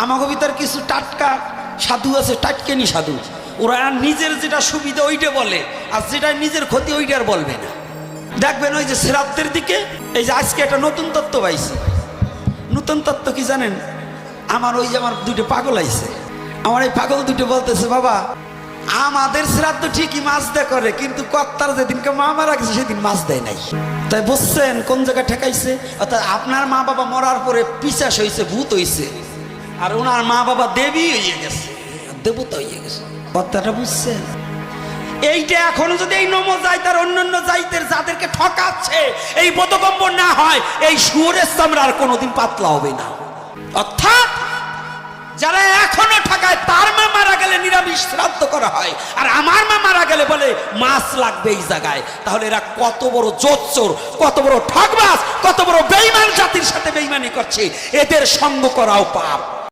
আমাকে ভিতর কিছু টাটকা সাধু আছে, টাটকেনি সাধু। ওরা নিজের যেটা সুবিধা ওইটা বলে, আর যেটা নিজের ক্ষতি ওইটা আর বলবে না। দেখবেন ওই যে শ্রাদ্ধের দিকে, এই যে আজকে একটা নতুন তত্ত্ব পাইছি। নতুন তত্ত্ব কি জানেন? আমার ওই যে আমার দুটো পাগল আইছে, আমার এই পাগল দুটো বলতেছে, বাবা আমাদের শ্রাদ্ধ ঠিকই মাছ দেয় করে, কিন্তু কর্তার যেদিনকে মা মারা গেছে সেদিন মাছ দেয় নাই। তাই বুঝছেন কোন জায়গায় ঠেকাইছে? অর্থাৎ আপনার মা বাবা মরার পরে পিশাচ হয়েছে, ভূত হয়েছে, আর ওনার মা বাবা দেবী হয়ে গেছে, দেবতা হয়ে গেছে। কথাটা বুঝছেন? এইটা এখনো যদি এই নম জাইতার অন্যান্য জাইতের যাদেরকে ঠকাচ্ছে এই বোধগম্য না হয়, এই শুয়োরের চামড়া আর কোনোদিন পাতলা হবে না। অর্থাৎ যারা এখনো ঠকায়, তার মা মারা গেলে নিরামিষ শ্রাদ্ধ করা হয়, আর আমার মা মারা গেলে বলে মাছ লাগবে এই জায়গায়। তাহলে এরা কত বড় জোচ্চোর, কত বড় ঠকবাজ, কত বড় বেঈমান জাতির সাথে বেঈমানি করছে। এদের সঙ্গ করাও পাপ।